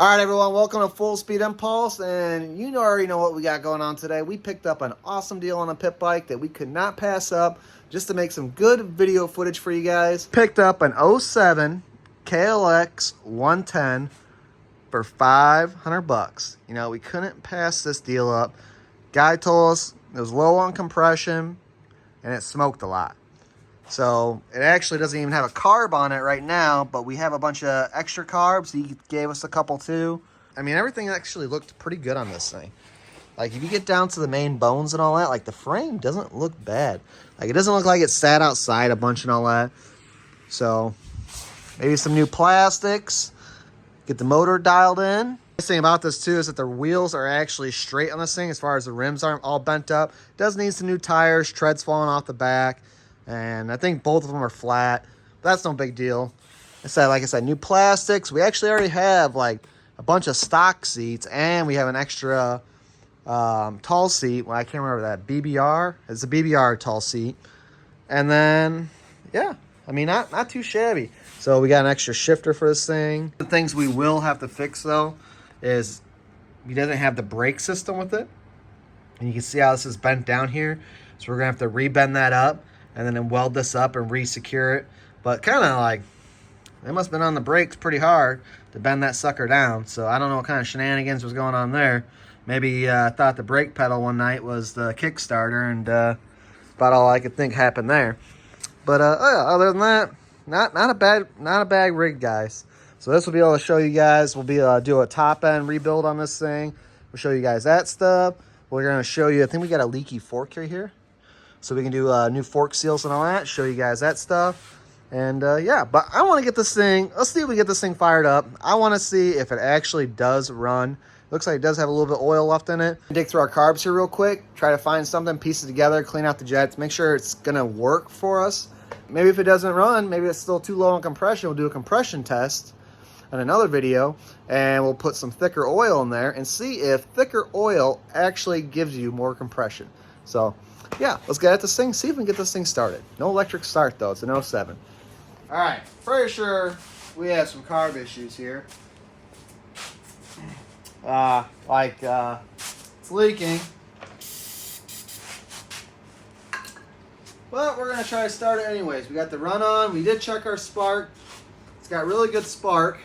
All right, everyone, welcome to Full Speed Impulse, and you already know what we got going on today. We picked up an awesome deal on a pit bike that we could not pass up just to make some good video footage for you guys. Picked up an '07 KLX 110 for 500 bucks. You know, we couldn't pass this deal up. Guy told us it was low on compression and it smoked a lot. So it actually doesn't even have a carb on it right now, but we have a bunch of extra carbs. He gave us a couple too. I mean, everything actually looked pretty good on this thing. Like if you get down to the main bones and all that, like the frame doesn't look bad. Like it doesn't look like it sat outside a bunch and all that. So maybe some new plastics, get the motor dialed in. The thing about this too is that the wheels are actually straight on this thing as far as the rims aren't all bent up. It does need some new tires, treads falling off the back. And I think both of them are flat. But that's no big deal. Like I said, new plastics. We actually already have like a bunch of stock seats, and we have an extra tall seat. Well, I can't remember that. BBR. It's a BBR tall seat. And then, yeah, I mean, not too shabby. So we got an extra shifter for this thing. The things we will have to fix though is he doesn't have the brake system with it. And you can see how this is bent down here. So we're gonna have to rebend that up and then weld this up and re-secure it. But kind of like, they must have been on the brakes pretty hard to bend that sucker down. So I don't know what kind of shenanigans was going on there. Maybe thought the brake pedal one night was the Kickstarter, and about all I could think happened there. But other than that, not a bad rig, guys. So this will be able to show you guys. We'll be do a top end rebuild on this thing. We'll show you guys that stuff. We're gonna show you. I think we got a leaky fork right here. So we can do new fork seals and all that, show you guys that stuff. And yeah, but I want to get this thing, let's see if we get this thing fired up. I want to see if it actually does run. Looks like it does have a little bit of oil left in it. Dig through our carbs here real quick, try to find something, piece it together, clean out the jets, make sure it's gonna work for us. Maybe if it doesn't run, maybe it's still too low on compression, we'll do a compression test in another video, and we'll put some thicker oil in there and see if thicker oil actually gives you more compression. So yeah, let's get at this thing, see if we can get this thing started. No electric start though, it's an '07. All right, pretty sure we have some carb issues here. It's leaking. But we're gonna try to start it anyways. We got the run on, we did check our spark. It's got really good spark.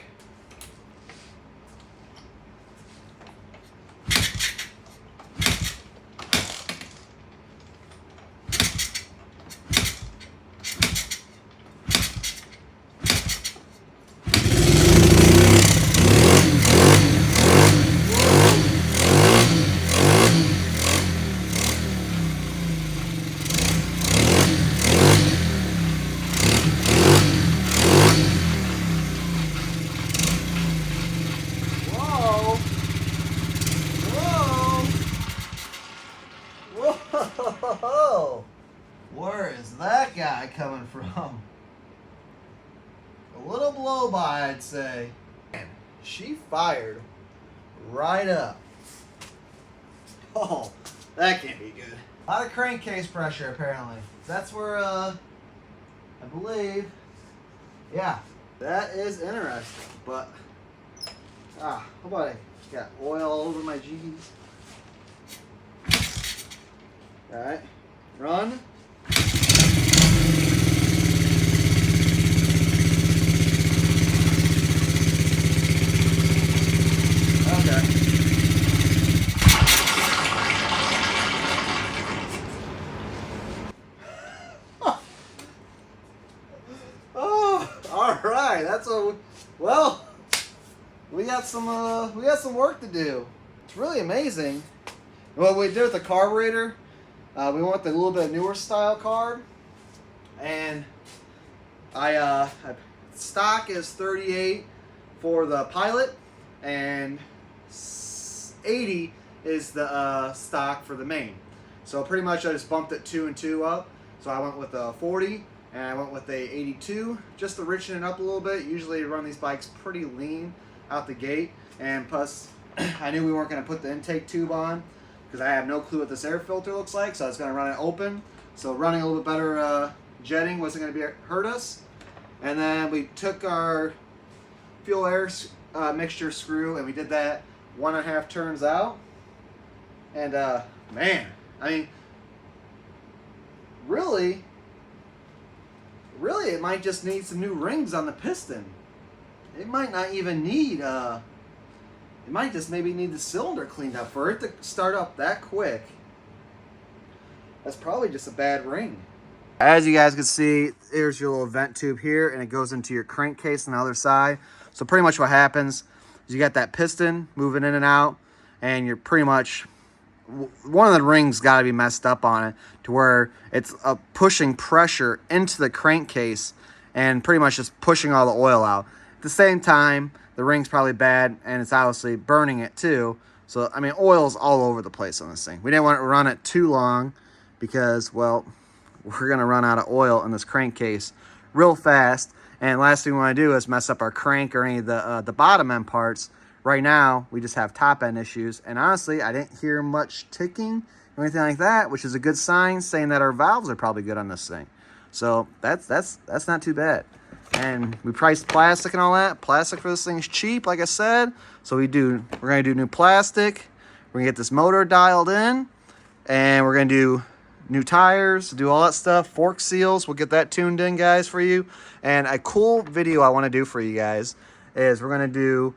Whoa! Where is that guy coming from? A little blow by, I'd say. Man, she fired right up. Oh, that can't be good. A lot of crankcase pressure, apparently. That's where, I believe, yeah, that is interesting. But, how about I got oil all over my G's? All right, run. Okay. Oh, all right. That's a well. We got some work to do. It's really amazing. What we did with the carburetor. We went with a little bit newer style carb, and stock is 38 for the Pilot, and 80 is the stock for the main. So pretty much I just bumped it 2 and 2 up. So I went with a 40 and I went with a 82 just to richen it up a little bit. Usually I run these bikes pretty lean out the gate, and plus I knew we weren't going to put the intake tube on, because I have no clue what this air filter looks like, so I was going to run it open. So running a little bit better jetting wasn't going to hurt us. And then we took our fuel air mixture screw, and we did that 1.5 turns out. And man, I mean, really, it might just need some new rings on the piston. It might not even need, it might just maybe need the cylinder cleaned up for it to start up that quick. That's probably just a bad ring. As you guys can see, there's your little vent tube here, and it goes into your crankcase on the other side. So pretty much what happens is you got that piston moving in and out, and you're pretty much, one of the rings got to be messed up on it to where it's pushing pressure into the crankcase and pretty much just pushing all the oil out. At the same time, the ring's probably bad, and it's obviously burning it too. So, I mean, oil's all over the place on this thing. We didn't want to run it too long because, well, we're going to run out of oil in this crankcase real fast. And last thing we want to do is mess up our crank or any of the bottom end parts. Right now, we just have top end issues. And honestly, I didn't hear much ticking or anything like that, which is a good sign, saying that our valves are probably good on this thing. So that's not too bad. And we priced plastic and all that. Plastic for this thing is cheap, like I said. So we're going to do new plastic. We're going to get this motor dialed in. And we're going to do new tires, do all that stuff, fork seals. We'll get that tuned in, guys, for you. And a cool video I want to do for you guys is we're going to do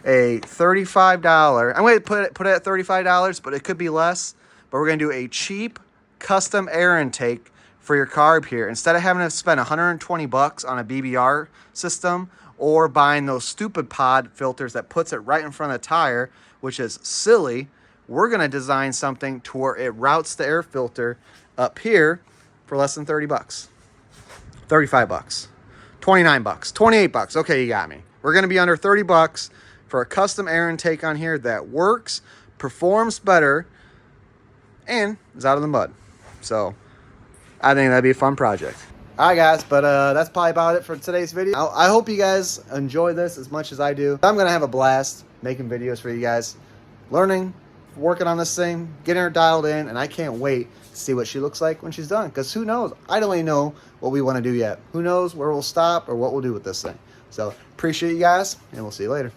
a $35. I'm going to put it at $35, but it could be less. But we're going to do a cheap custom air intake for your carb here. Instead of having to spend $120 on a BBR system or buying those stupid pod filters that puts it right in front of the tire, which is silly, we're going to design something to where it routes the air filter up here for less than 30 bucks. 35 bucks. 29 bucks. 28 bucks. Okay, you got me. We're going to be under 30 bucks for a custom air intake on here that works, performs better, and is out of the mud. So I think that'd be a fun project. All right, guys, but that's probably about it for today's video. I hope you guys enjoy this as much as I do. I'm going to have a blast making videos for you guys, learning, working on this thing, getting her dialed in, and I can't wait to see what she looks like when she's done, because who knows? I don't even know what we want to do yet. Who knows where we'll stop or what we'll do with this thing. So appreciate you guys, and we'll see you later.